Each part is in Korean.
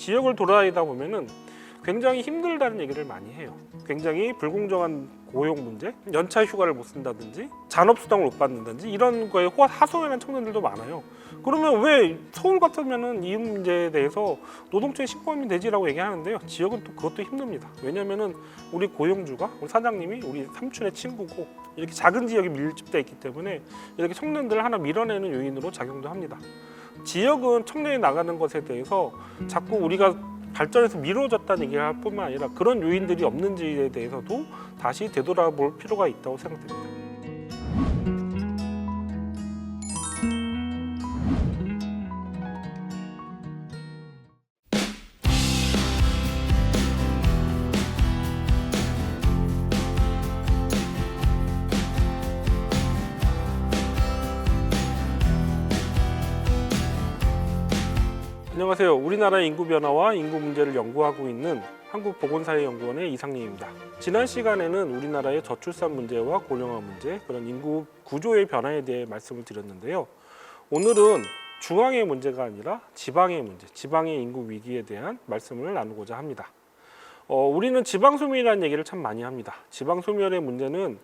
지역을 돌아다니다 보면은 굉장히 힘들다는 얘기를 많이 해요. 굉장히 불공정한 고용 문제, 연차 휴가를 못 쓴다든지 잔업수당을 못 받는다든지 이런 거에 하소연한 청년들도 많아요. 그러면 왜 서울 같으면은 이 문제에 대해서 노동청에 신고하면 되지라고 얘기하는데요. 지역은 또 그것도 힘듭니다. 왜냐면은 우리 고용주가 우리 사장님이 우리 삼촌의 친구고 이렇게 작은 지역이 밀집되어 있기 때문에 이렇게 청년들을 하나 밀어내는 요인으로 작용도 합니다. 지역은 청년이 나가는 것에 대해서 자꾸 우리가 발전해서 미뤄졌다는 얘기를 할 뿐만 아니라 그런 요인들이 없는지에 대해서도 다시 되돌아볼 필요가 있다고 생각됩니다. 안녕하세요. 우리나라의 인구 변화와 인구 문제를 연구하고 있는 한국보건사회연구원의 이상림입니다. 지난 시간에는 우리나라의 저출산 문제와 고령화 문제, 그런 인구 구조의 변화에 대해 말씀을 드렸는데요. 오늘은 중앙의 문제가 아니라 지방의 문제, 지방의 인구 위기에 대한 말씀을 나누고자 합니다. 우리는 지방소멸이라는 얘기를 참 많이 합니다. 지방소멸의 문제는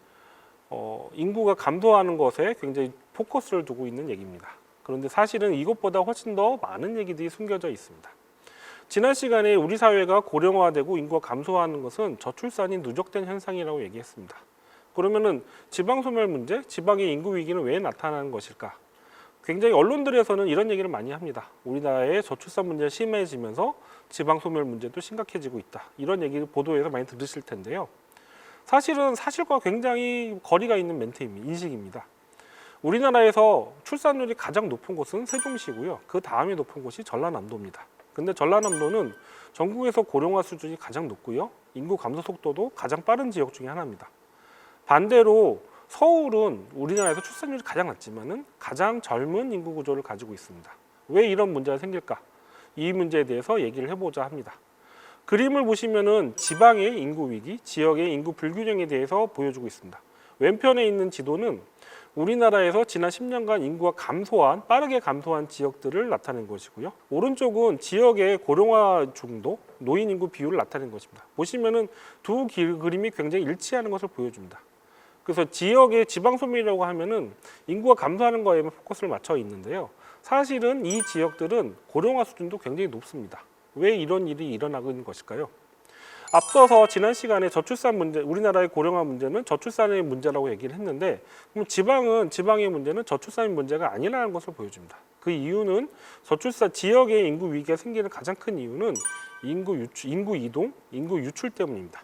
인구가 감소하는 것에 굉장히 포커스를 두고 있는 얘기입니다. 그런데 사실은 이것보다 훨씬 더 많은 얘기들이 숨겨져 있습니다. 지난 시간에 우리 사회가 고령화되고 인구가 감소하는 것은 저출산이 누적된 현상이라고 얘기했습니다. 그러면은 지방소멸 문제, 지방의 인구 위기는 왜 나타나는 것일까? 굉장히 언론들에서는 이런 얘기를 많이 합니다. 우리나라의 저출산 문제가 심해지면서 지방소멸 문제도 심각해지고 있다. 이런 얘기를 보도에서 많이 들으실 텐데요. 사실은 사실과 굉장히 거리가 있는 인식입니다. 우리나라에서 출산율이 가장 높은 곳은 세종시고요. 그 다음에 높은 곳이 전라남도입니다. 근데 전라남도는 전국에서 고령화 수준이 가장 높고요. 인구 감소 속도도 가장 빠른 지역 중에 하나입니다. 반대로 서울은 우리나라에서 출산율이 가장 낮지만은 가장 젊은 인구 구조를 가지고 있습니다. 왜 이런 문제가 생길까? 이 문제에 대해서 얘기를 해보자 합니다. 그림을 보시면은 지방의 인구 위기, 지역의 인구 불균형에 대해서 보여주고 있습니다. 왼편에 있는 지도는 우리나라에서 지난 10년간 인구가 빠르게 감소한 지역들을 나타낸 것이고요. 오른쪽은 지역의 고령화 중도, 노인 인구 비율을 나타낸 것입니다. 보시면은 두 그림이 굉장히 일치하는 것을 보여줍니다. 그래서 지역의 지방소멸이라고 하면은 인구가 감소하는 거에만 포커스를 맞춰 있는데요. 사실은 이 지역들은 고령화 수준도 굉장히 높습니다. 왜 이런 일이 일어나고 있는 것일까요? 앞서서 지난 시간에 저출산 문제, 우리나라의 고령화 문제는 저출산의 문제라고 얘기를 했는데, 그럼 지방의 문제는 저출산의 문제가 아니라는 것을 보여줍니다. 그 이유는 지역의 인구 위기가 생기는 가장 큰 이유는 인구 이동, 인구 유출 때문입니다.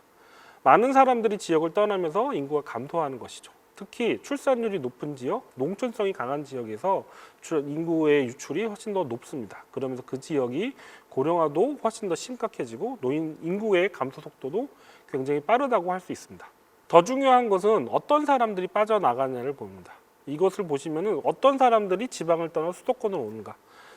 많은 사람들이 지역을 떠나면서 인구가 감소하는 것이죠. 특히 출산율이 높은 지역, 농촌성이 강한 지역에서 인구의 유출이 훨씬 더 높습니다. 그러면서 그 지역이 고령화도 훨씬 더 심각해지고 인구의 감소 속도도 굉장히 빠르다고 할 수 있습니다. 더 중요한 것은 어떤 사람들이 빠져나가냐를 봅니다. 이것을 보시면은 어떤 사람들이 지방을 떠나 수도권으로 오는가,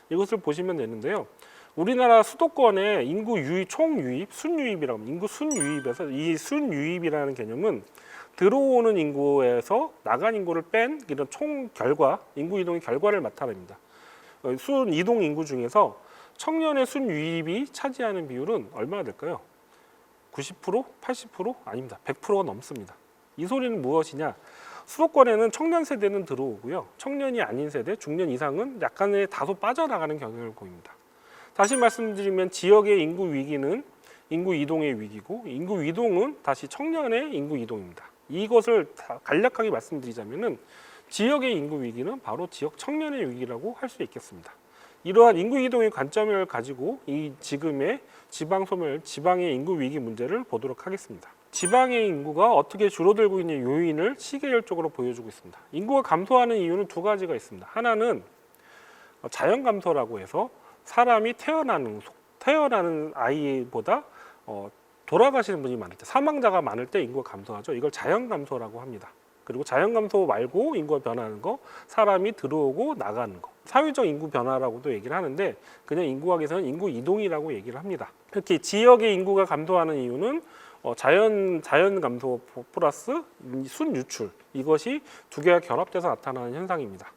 이것을 보시면 되는데요. 우리나라 수도권의 인구 총유입, 순유입이라고 합니다. 인구 순유입에서 이 순유입이라는 개념은 들어오는 인구에서 나간 인구를 뺀 이런 총 결과, 인구 이동의 결과를 나타냅니다. 순 이동 인구 중에서 청년의 순 유입이 차지하는 비율은 얼마나 될까요? 90%? 80%? 아닙니다. 100%가 넘습니다. 이 소리는 무엇이냐? 수도권에는 청년 세대는 들어오고요. 청년이 아닌 세대, 중년 이상은 약간의 다소 빠져나가는 경향을 보입니다. 다시 말씀드리면 지역의 인구 위기는 인구 이동의 위기고, 인구 이동은 다시 청년의 인구 이동입니다. 이것을 간략하게 말씀드리자면은 지역의 인구 위기는 바로 지역 청년의 위기라고 할 수 있겠습니다. 이러한 인구 이동의 관점을 가지고 이 지금의 지방소멸, 지방의 인구 위기 문제를 보도록 하겠습니다. 지방의 인구가 어떻게 줄어들고 있는 요인을 시계열적으로 보여주고 있습니다. 인구가 감소하는 이유는 두 가지가 있습니다. 하나는 자연 감소라고 해서 사람이 태어나는 아이보다 돌아가시는 분이 많을 때, 사망자가 많을 때 인구가 감소하죠. 이걸 자연 감소라고 합니다. 그리고 자연 감소 말고 인구가 변하는 거, 사람이 들어오고 나가는 거, 사회적 인구 변화라고도 얘기를 하는데, 그냥 인구학에서는 인구 이동이라고 얘기를 합니다. 특히 지역의 인구가 감소하는 이유는 자연 감소 플러스 순유출, 이것이 두 개가 결합돼서 나타나는 현상입니다.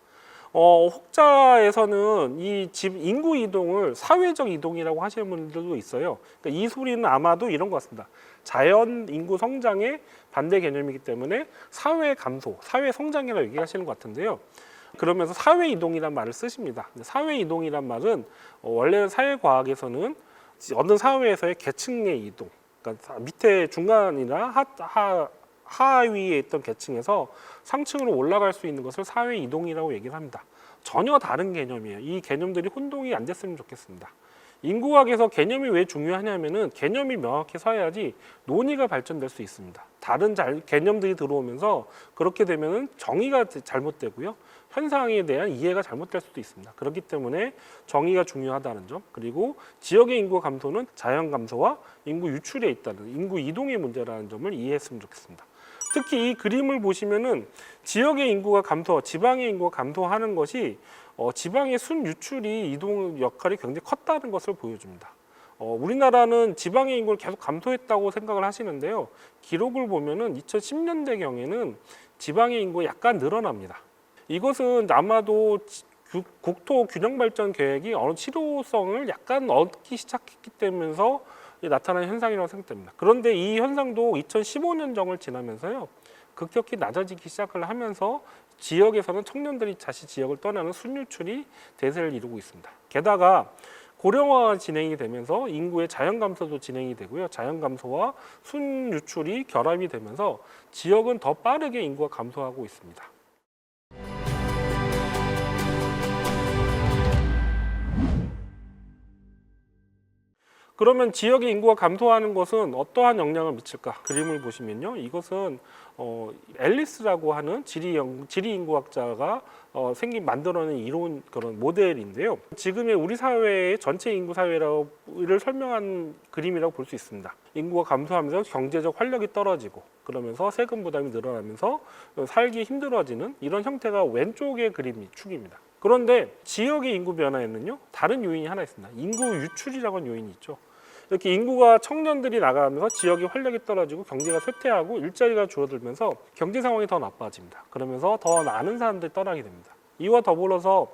혹자에서는 이 집 인구 이동을 사회적 이동이라고 하시는 분들도 있어요. 그러니까 이 소리는 아마도 이런 것 같습니다. 자연 인구 성장의 반대 개념이기 때문에 사회 감소, 사회 성장이라고 얘기하시는 것 같은데요. 그러면서 사회 이동이란 말을 쓰십니다. 사회 이동이란 말은 원래 사회과학에서는 어느 사회에서의 계층의 이동, 그러니까 밑에 중간이나 하위에 있던 계층에서 상층으로 올라갈 수 있는 것을 사회 이동이라고 얘기를 합니다. 전혀 다른 개념이에요. 이 개념들이 혼동이 안 됐으면 좋겠습니다. 인구학에서 개념이 왜 중요하냐면은 개념이 명확히 서야지 논의가 발전될 수 있습니다. 다른 개념들이 들어오면서 그렇게 되면은 정의가 잘못되고요. 현상에 대한 이해가 잘못될 수도 있습니다. 그렇기 때문에 정의가 중요하다는 점, 그리고 지역의 인구 감소는 자연 감소와 인구 유출에 있다는 인구 이동의 문제라는 점을 이해했으면 좋겠습니다. 특히 이 그림을 보시면은 지역의 인구가 감소, 지방의 인구가 감소하는 것이 지방의 순 유출이 이동 역할이 굉장히 컸다는 것을 보여줍니다. 우리나라는 지방의 인구를 계속 감소했다고 생각을 하시는데요. 기록을 보면은 2010년대경에는 지방의 인구가 약간 늘어납니다. 이것은 아마도 국토 균형 발전 계획이 어느 실효성을 약간 얻기 시작했기 때문에 나타나는 현상이라고 생각됩니다. 그런데 이 현상도 2015년정을 지나면서요, 급격히 낮아지기 시작을 하면서 지역에서는 청년들이 다시 지역을 떠나는 순유출이 대세를 이루고 있습니다. 게다가 고령화가 진행이 되면서 인구의 자연 감소도 진행이 되고요. 자연 감소와 순유출이 결합이 되면서 지역은 더 빠르게 인구가 감소하고 있습니다. 그러면 지역의 인구가 감소하는 것은 어떠한 영향을 미칠까? 그림을 보시면요, 이것은 앨리스라고 하는 지리 인구학자가 만들어낸 이론 그런 모델인데요. 지금의 우리 사회의 전체 인구 사회를 설명한 그림이라고 볼 수 있습니다. 인구가 감소하면서 경제적 활력이 떨어지고 그러면서 세금 부담이 늘어나면서 살기 힘들어지는 이런 형태가 왼쪽의 축입니다. 그런데 지역의 인구 변화에는요, 다른 요인이 하나 있습니다. 인구 유출이라고 하는 요인이 있죠. 이렇게 인구가 청년들이 나가면서 지역의 활력이 떨어지고 경제가 쇠퇴하고 일자리가 줄어들면서 경제 상황이 더 나빠집니다. 그러면서 더 많은 사람들이 떠나게 됩니다. 이와 더불어서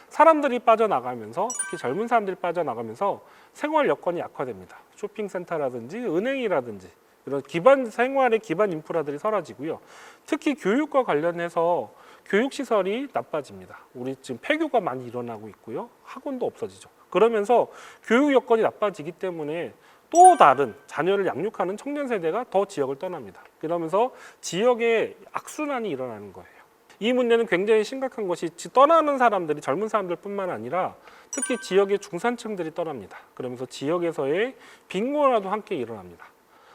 사람들이 빠져나가면서, 특히 젊은 사람들이 빠져나가면서 생활 여건이 악화됩니다. 쇼핑센터라든지 은행이라든지 이런 생활의 기반 인프라들이 사라지고요. 특히 교육과 관련해서 교육시설이 나빠집니다. 우리 지금 폐교가 많이 일어나고 있고요. 학원도 없어지죠. 그러면서 교육 여건이 나빠지기 때문에 또 다른 자녀를 양육하는 청년 세대가 더 지역을 떠납니다. 그러면서 지역의 악순환이 일어나는 거예요. 이 문제는 굉장히 심각한 것이 떠나는 사람들이 젊은 사람들뿐만 아니라 특히 지역의 중산층들이 떠납니다. 그러면서 지역에서의 빈곤화도 함께 일어납니다.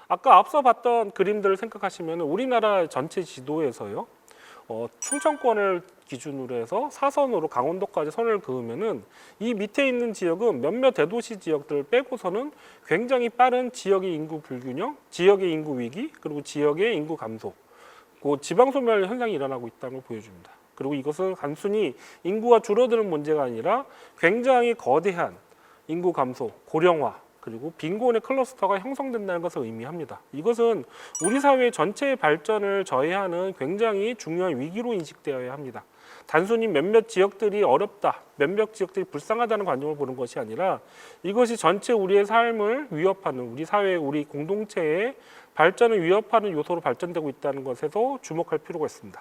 아까 앞서 봤던 그림들을 생각하시면 우리나라 전체 지도에서요, 충청권을 기준으로 해서 사선으로 강원도까지 선을 그으면은 이 밑에 있는 지역은 몇몇 대도시 지역들을 빼고서는 굉장히 빠른 지역의 인구 불균형, 지역의 인구 위기, 그리고 지역의 인구 감소, 지방 소멸 현상이 일어나고 있다는 걸 보여줍니다. 그리고 이것은 단순히 인구가 줄어드는 문제가 아니라 굉장히 거대한 인구 감소, 고령화, 그리고 빈곤의 클러스터가 형성된다는 것을 의미합니다. 이것은 우리 사회 전체의 발전을 저해하는 굉장히 중요한 위기로 인식되어야 합니다. 단순히 몇몇 지역들이 어렵다, 몇몇 지역들이 불쌍하다는 관점을 보는 것이 아니라 이것이 전체 우리의 삶을 위협하는, 우리 사회, 우리 공동체의 발전을 위협하는 요소로 발전되고 있다는 것에서 주목할 필요가 있습니다.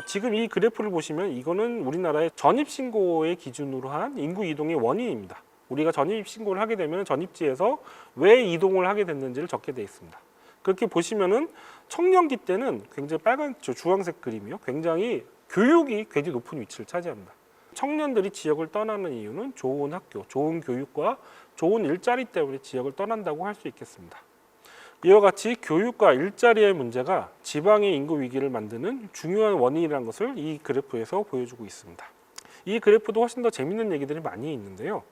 지금 이 그래프를 보시면 이거는 우리나라의 전입신고의 기준으로 한 인구 이동의 원인입니다. 우리가 전입신고를 하게 되면 전입지에서 왜 이동을 하게 됐는지를 적게 되어 있습니다. 그렇게 보시면은 청년기 때는 굉장히 주황색 그림이요, 굉장히 교육이 굉장히 높은 위치를 차지합니다. 청년들이 지역을 떠나는 이유는 좋은 학교, 좋은 교육과 좋은 일자리 때문에 지역을 떠난다고 할 수 있겠습니다. 이와 같이 교육과 일자리의 문제가 지방의 인구 위기를 만드는 중요한 원인이라는 것을 이 그래프에서 보여주고 있습니다. 이 그래프도 훨씬 더 재밌는 얘기들이 많이 있는데요.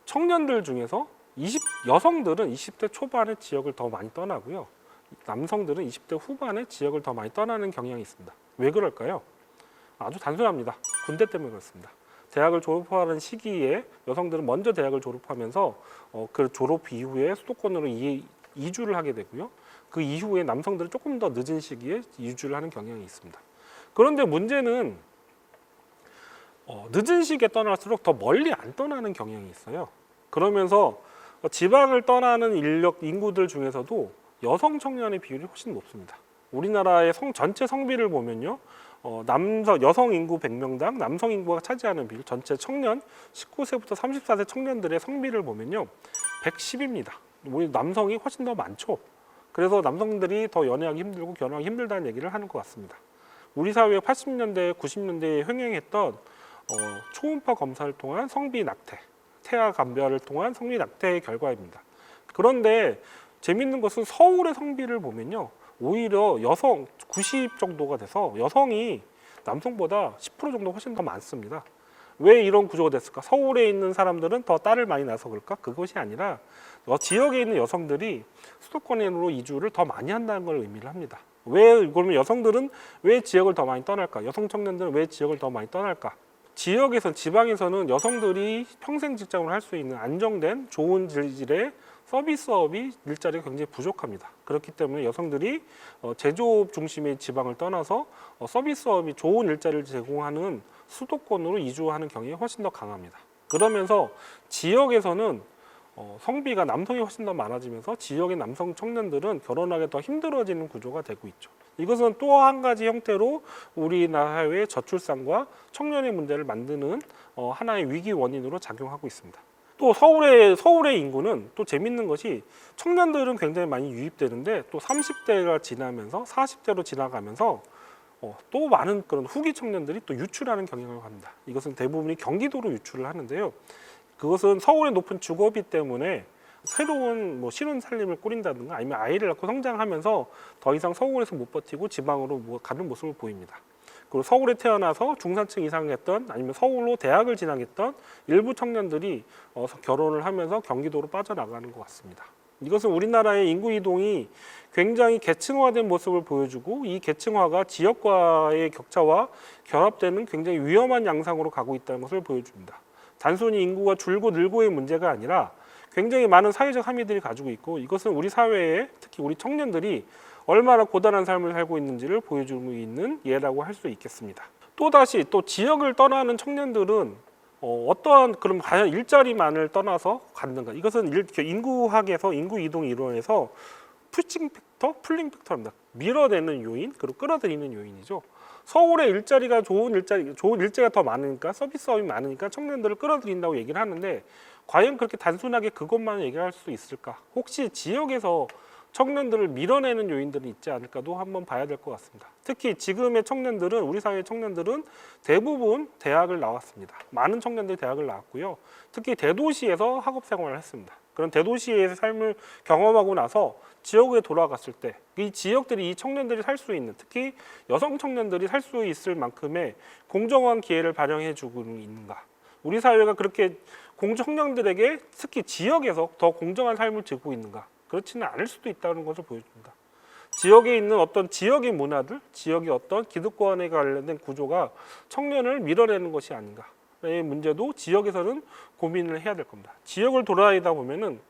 청년들 중에서 여성들은 20대 초반에 지역을 더 많이 떠나고요. 남성들은 20대 후반에 지역을 더 많이 떠나는 경향이 있습니다. 왜 그럴까요? 아주 단순합니다. 군대 때문에 그렇습니다. 대학을 졸업하는 시기에 여성들은 먼저 대학을 졸업하면서 그 졸업 이후에 수도권으로 이주를 하게 되고요. 그 이후에 남성들은 조금 더 늦은 시기에 이주를 하는 경향이 있습니다. 그런데 문제는 늦은 시기에 떠날수록 더 멀리 안 떠나는 경향이 있어요. 그러면서 지방을 떠나는 인구들 중에서도 여성 청년의 비율이 훨씬 높습니다. 우리나라의 전체 성비를 보면요, 여성 인구 100명당 남성 인구가 차지하는 비율, 전체 청년 19세부터 34세 청년들의 성비를 보면요, 110입니다. 우리 남성이 훨씬 더 많죠. 그래서 남성들이 더 연애하기 힘들고 결혼하기 힘들다는 얘기를 하는 것 같습니다. 우리 사회에 80년대, 90년대에 횡행했던 초음파 검사를 통한 성비 낙태, 태아 감별을 통한 성비 낙태의 결과입니다. 그런데 재밌는 것은 서울의 성비를 보면요, 오히려 여성 90 정도가 돼서 여성이 남성보다 10% 정도 훨씬 더 많습니다. 왜 이런 구조가 됐을까? 서울에 있는 사람들은 더 딸을 많이 낳아서 그럴까? 그것이 아니라 지역에 있는 여성들이 수도권으로 이주를 더 많이 한다는 걸 의미를 합니다. 그러면 여성들은 왜 지역을 더 많이 떠날까? 여성 청년들은 왜 지역을 더 많이 떠날까? 지방에서는 여성들이 평생 직장을 할 수 있는 안정된 좋은 질의 서비스업이 일자리가 굉장히 부족합니다. 그렇기 때문에 여성들이 제조업 중심의 지방을 떠나서 서비스업이 좋은 일자리를 제공하는 수도권으로 이주하는 경향이 훨씬 더 강합니다. 그러면서 지역에서는 성비가 남성이 훨씬 더 많아지면서 지역의 남성 청년들은 결혼하기 더 힘들어지는 구조가 되고 있죠. 이것은 또 한 가지 형태로 우리나라 사회의 저출산과 청년의 문제를 만드는 하나의 위기 원인으로 작용하고 있습니다. 또 서울의 인구는 또 재밌는 것이 청년들은 굉장히 많이 유입되는데 또 30대가 지나면서 40대로 지나가면서 또 많은 그런 후기 청년들이 또 유출하는 경향을 합니다. 이것은 대부분이 경기도로 유출을 하는데요. 그것은 서울의 높은 주거비 때문에 새로운 신혼 살림을 꾸린다든가 아니면 아이를 낳고 성장하면서 더 이상 서울에서 못 버티고 지방으로 가는 모습을 보입니다. 그리고 서울에 태어나서 중산층 이상을 했던 아니면 서울로 대학을 진학했던 일부 청년들이 결혼을 하면서 경기도로 빠져나가는 것 같습니다. 이것은 우리나라의 인구 이동이 굉장히 계층화된 모습을 보여주고 이 계층화가 지역과의 격차와 결합되는 굉장히 위험한 양상으로 가고 있다는 것을 보여줍니다. 단순히 인구가 줄고 늘고의 문제가 아니라 굉장히 많은 사회적 함의들이 가지고 있고 이것은 우리 사회에 특히 우리 청년들이 얼마나 고단한 삶을 살고 있는지를 보여주고 있는 예라고 할 수 있겠습니다. 또다시 지역을 떠나는 청년들은 그럼 과연 일자리만을 떠나서 갔는가? 이것은 인구학에서 인구 이동 이론에서 푸싱 팩터, 풀링 팩터입니다. 밀어내는 요인, 그리고 끌어들이는 요인이죠. 서울에 좋은 일자리가 더 많으니까 서비스업이 많으니까 청년들을 끌어들인다고 얘기를 하는데 과연 그렇게 단순하게 그것만 얘기할 수 있을까? 혹시 지역에서 청년들을 밀어내는 요인들이 있지 않을까도 한번 봐야 될 것 같습니다. 특히 지금의 청년들은 우리 사회의 청년들은 대부분 대학을 나왔습니다. 많은 청년들이 대학을 나왔고요. 특히 대도시에서 학업 생활을 했습니다. 그런 대도시의 삶을 경험하고 나서 지역에 돌아갔을 때 이 지역들이 이 청년들이 살 수 있는 특히 여성 청년들이 살 수 있을 만큼의 공정한 기회를 발현해 주고 있는가? 우리 사회가 그렇게 청년들에게 특히 지역에서 더 공정한 삶을 주고 있는가? 그렇지는 않을 수도 있다는 것을 보여줍니다. 지역에 있는 어떤 지역의 문화들, 지역의 어떤 기득권에 관련된 구조가 청년을 밀어내는 것이 아닌가의 문제도 지역에서는 고민을 해야 될 겁니다. 지역을 돌아다니다 보면은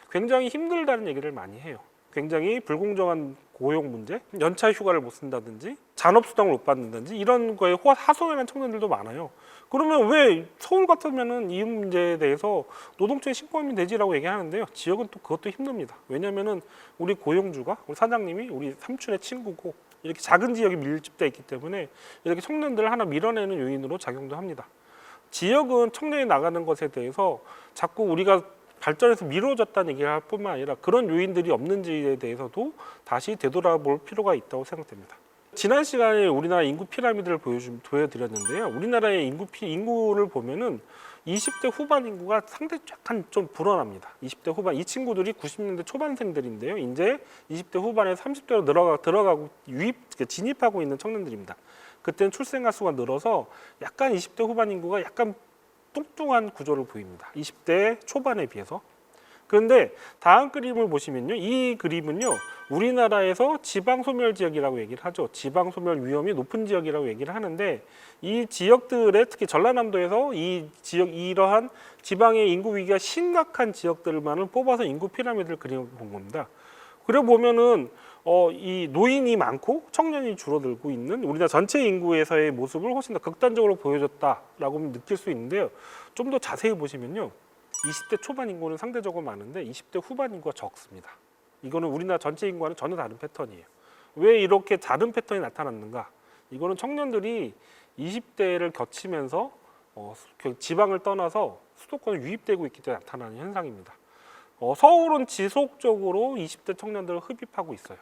굉장히 힘들다는 얘기를 많이 해요. 굉장히 불공정한 고용 문제, 연차 휴가를 못 쓴다든지 잔업수당을 못 받는다든지 이런 거에 하소연한 청년들도 많아요. 그러면 왜 서울 같으면은 이 문제에 대해서 노동청에 신고하면 되지라고 얘기하는데요. 지역은 또 그것도 힘듭니다. 왜냐면은 우리 고용주가 우리 사장님이 우리 삼촌의 친구고 이렇게 작은 지역이 밀집돼 있기 때문에 이렇게 청년들을 하나 밀어내는 요인으로 작용도 합니다. 지역은 청년이 나가는 것에 대해서 자꾸 우리가 발전해서 미뤄졌다는 얘기를 할 뿐만 아니라 그런 요인들이 없는지에 대해서도 다시 되돌아볼 필요가 있다고 생각됩니다. 지난 시간에 우리나라 인구 피라미드를 보여드렸는데요. 우리나라의 인구를 보면은 20대 후반 인구가 상당히 약간 좀 불어납니다. 20대 후반 이 친구들이 90년대 초반생들인데요. 이제 20대 후반에 30대로 들어가고 진입하고 있는 청년들입니다. 그때는 출생아 수가 늘어서 약간 20대 후반 인구가 약간 뚱뚱한 구조를 보입니다. 20대 초반에 비해서. 그런데 다음 그림을 보시면요. 이 그림은요. 우리나라에서 지방소멸 지역이라고 얘기를 하죠. 지방소멸 위험이 높은 지역이라고 얘기를 하는데 이 지역들의 특히 전라남도에서 이러한 지방의 인구 위기가 심각한 지역들만을 뽑아서 인구 피라미드를 그려본 겁니다. 그려 보면은 이 노인이 많고 청년이 줄어들고 있는 우리나라 전체 인구에서의 모습을 훨씬 더 극단적으로 보여줬다라고 느낄 수 있는데요. 좀 더 자세히 보시면요. 20대 초반 인구는 상대적으로 많은데 20대 후반 인구가 적습니다. 이거는 우리나라 전체 인구와는 전혀 다른 패턴이에요. 왜 이렇게 다른 패턴이 나타났는가? 이거는 청년들이 20대를 거치면서 지방을 떠나서 수도권에 유입되고 있기 때문에 나타나는 현상입니다. 서울은 지속적으로 20대 청년들을 흡입하고 있어요.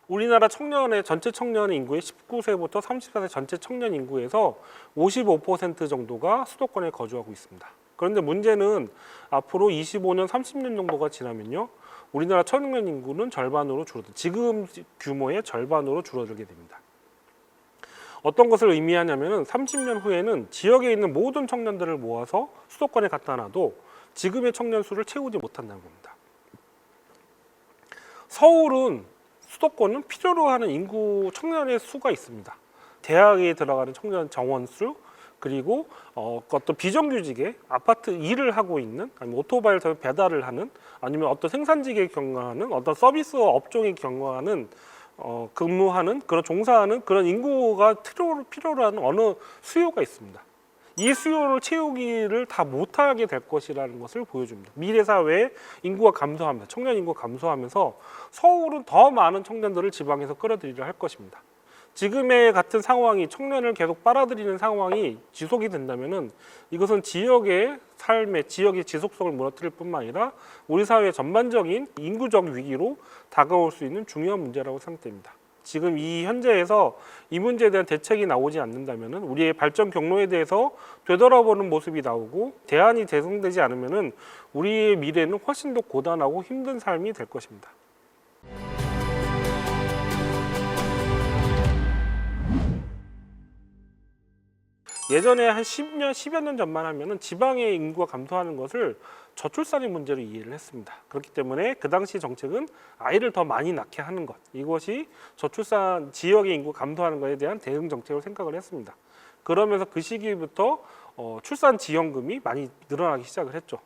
우리나라 청년의 전체 청년 인구의 19세부터 34세 전체 청년 인구에서 55% 정도가 수도권에 거주하고 있습니다. 그런데 문제는 앞으로 25년, 30년 정도가 지나면요. 우리나라 청년 인구는 절반으로 지금 규모의 절반으로 줄어들게 됩니다. 어떤 것을 의미하냐면은 30년 후에는 지역에 있는 모든 청년들을 모아서 수도권에 갖다 놔도 지금의 청년 수를 채우지 못한다는 겁니다. 서울은 수도권은 필요로 하는 인구 청년의 수가 있습니다. 대학에 들어가는 청년 정원 수, 그리고 어떤 비정규직의 아파트 일을 하고 있는, 아니면 오토바이를 타고 배달을 하는, 아니면 어떤 생산직에 경영하는, 어떤 서비스 업종에 경영하는, 근무하는, 그런 종사하는 그런 인구가 필요로 하는 어느 수요가 있습니다. 이 수요를 채우기를 다 못하게 될 것이라는 것을 보여줍니다. 미래 사회에 인구가 감소하면서, 청년 인구가 감소하면서 서울은 더 많은 청년들을 지방에서 끌어들이려 할 것입니다. 지금의 같은 상황이 청년을 계속 빨아들이는 상황이 지속이 된다면은 이것은 지역의 삶의 지역의 지속성을 무너뜨릴 뿐만 아니라 우리 사회의 전반적인 인구적 위기로 다가올 수 있는 중요한 문제라고 생각됩니다. 지금 이 현재에서 이 문제에 대한 대책이 나오지 않는다면은 우리의 발전 경로에 대해서 되돌아보는 모습이 나오고 대안이 제공되지 않으면은 우리의 미래는 훨씬 더 고단하고 힘든 삶이 될 것입니다. 예전에 한 10년, 10여 년 전만 하면은 지방의 인구가 감소하는 것을 저출산의 문제로 이해를 했습니다. 그렇기 때문에 그 당시 정책은 아이를 더 많이 낳게 하는 것, 이것이 저출산 지역의 인구 감소하는 것에 대한 대응 정책으로 생각을 했습니다. 그러면서 그 시기부터 출산 지원금이 많이 늘어나기 시작을 했죠.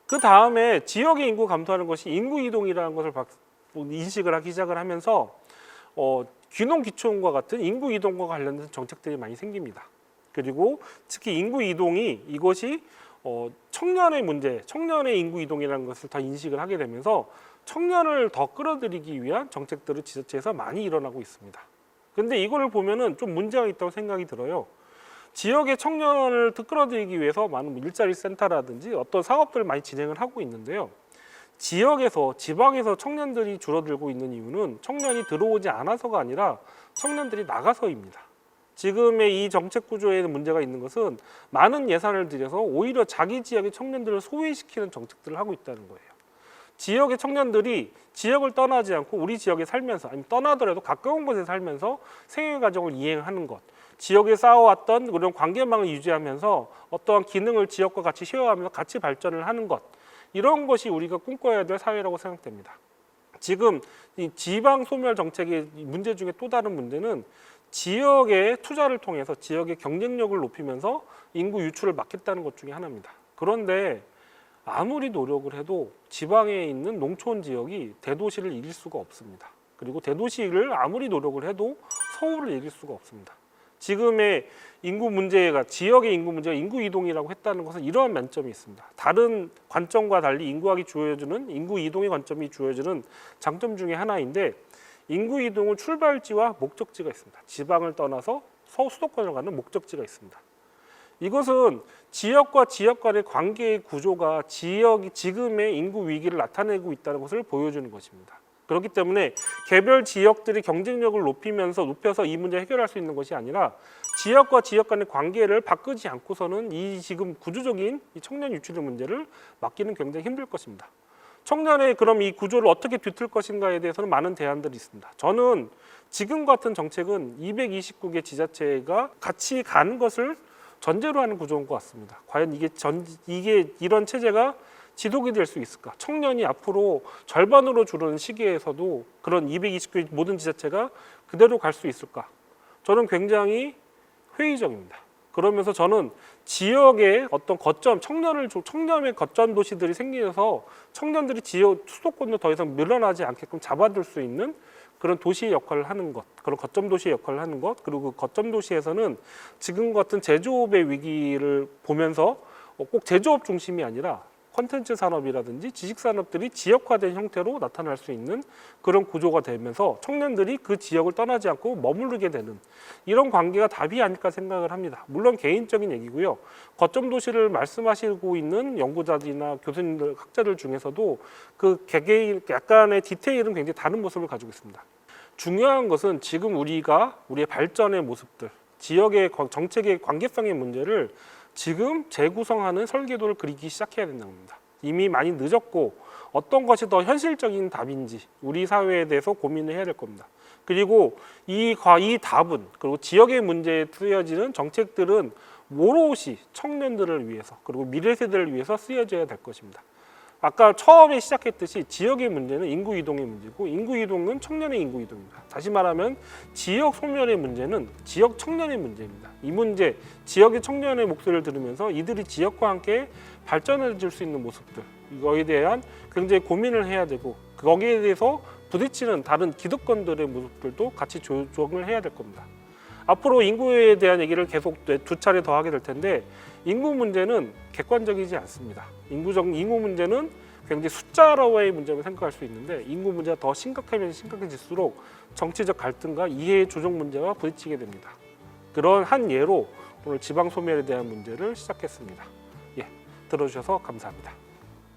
그 다음에 지역의 인구 감소하는 것이 인구 이동이라는 것을 인식을 하기 시작을 하면서 귀농 귀촌과 같은 인구 이동과 관련된 정책들이 많이 생깁니다. 그리고 특히 인구 이동이 이것이 청년의 문제, 청년의 인구 이동이라는 것을 더 인식을 하게 되면서 청년을 더 끌어들이기 위한 정책들을 지자체에서 많이 일어나고 있습니다. 그런데 이거를 보면은 좀 문제가 있다고 생각이 들어요. 지역의 청년을 끌어들이기 위해서 많은 일자리 센터라든지 어떤 사업들을 많이 진행을 하고 있는데요. 지역에서, 지방에서 청년들이 줄어들고 있는 이유는 청년이 들어오지 않아서가 아니라 청년들이 나가서입니다. 지금의 이 정책 구조에 문제가 있는 것은 많은 예산을 들여서 오히려 자기 지역의 청년들을 소외시키는 정책들을 하고 있다는 거예요. 지역의 청년들이 지역을 떠나지 않고 우리 지역에 살면서, 아니면 떠나더라도 가까운 곳에 살면서 생애 과정을 이행하는 것, 지역에 쌓아왔던 그런 관계망을 유지하면서 어떠한 기능을 지역과 같이 쉐어하면서 같이 발전을 하는 것, 이런 것이 우리가 꿈꿔야 될 사회라고 생각됩니다. 지금 이 지방 소멸 정책의 문제 중에 또 다른 문제는 지역의 투자를 통해서 지역의 경쟁력을 높이면서 인구 유출을 막겠다는 것 중에 하나입니다. 그런데 아무리 노력을 해도 지방에 있는 농촌 지역이 대도시를 이길 수가 없습니다. 그리고 대도시를 아무리 노력을 해도 서울을 이길 수가 없습니다. 지금의 인구 문제가, 지역의 인구 문제가 인구 이동이라고 했다는 것은 이러한 만점이 있습니다. 다른 관점과 달리 인구학이 주어주는, 인구 이동의 관점이 주어주는 장점 중에 하나인데, 인구 이동은 출발지와 목적지가 있습니다. 지방을 떠나서 수도권을 가는 목적지가 있습니다. 이것은 지역과 지역 간의 관계의 구조가 지역이 지금의 인구 위기를 나타내고 있다는 것을 보여주는 것입니다. 그렇기 때문에 개별 지역들이 경쟁력을 높여서 이 문제를 해결할 수 있는 것이 아니라 지역과 지역 간의 관계를 바꾸지 않고서는 이 지금 구조적인 이 청년 유출의 문제를 막기는 굉장히 힘들 것입니다. 청년의 그럼 이 구조를 어떻게 뒤틀 것인가에 대해서는 많은 대안들이 있습니다. 저는 지금 같은 정책은 229개 지자체가 같이 가는 것을 전제로 하는 구조인 것 같습니다. 과연 이게 이런 체제가 지속이 될 수 있을까? 청년이 앞으로 절반으로 줄어든 시기에서도 그런 229개 모든 지자체가 그대로 갈 수 있을까? 저는 굉장히 회의적입니다. 그러면서 저는 지역의 어떤 거점, 청렴의 거점 도시들이 생기면서 청년들이 지역 수도권도 더 이상 밀려나지 않게끔 잡아둘 수 있는 그런 도시의 역할을 하는 것, 그런 거점 도시의 역할을 하는 것, 그리고 그 거점 도시에서는 지금 같은 제조업의 위기를 보면서 꼭 제조업 중심이 아니라 콘텐츠 산업이라든지 지식 산업들이 지역화된 형태로 나타날 수 있는 그런 구조가 되면서 청년들이 그 지역을 떠나지 않고 머무르게 되는 이런 관계가 답이 아닐까 생각을 합니다. 물론 개인적인 얘기고요. 거점 도시를 말씀하시고 있는 연구자들이나 교수님들, 학자들 중에서도 그 개개인 약간의 디테일은 굉장히 다른 모습을 가지고 있습니다. 중요한 것은 지금 우리가 우리의 발전의 모습들, 지역의 정책의 관계성의 문제를 지금 재구성하는 설계도를 그리기 시작해야 된다는 겁니다. 이미 많이 늦었고 어떤 것이 더 현실적인 답인지 우리 사회에 대해서 고민을 해야 될 겁니다. 그리고 이 답은 그리고 지역의 문제에 쓰여지는 정책들은 오롯이 청년들을 위해서 그리고 미래 세대를 위해서 쓰여져야 될 것입니다. 아까 처음에 시작했듯이 지역의 문제는 인구 이동의 문제고 인구 이동은 청년의 인구 이동입니다. 다시 말하면 지역 소멸의 문제는 지역 청년의 문제입니다. 이 문제, 지역의 청년의 목소리를 들으면서 이들이 지역과 함께 발전해 줄 수 있는 모습들, 이거에 대한 굉장히 고민을 해야 되고 거기에 대해서 부딪히는 다른 기득권들의 모습들도 같이 조정을 해야 될 겁니다. 앞으로 인구에 대한 얘기를 계속 두 차례 더 하게 될 텐데 인구 문제는 객관적이지 않습니다. 인구 문제는 굉장히 숫자로의 문제로 생각할 수 있는데 인구 문제가 더 심각하면 심각해질수록 정치적 갈등과 이해 조정 문제와 부딪히게 됩니다. 그런 한 예로 오늘 지방 소멸에 대한 문제를 시작했습니다. 들어주셔서 감사합니다.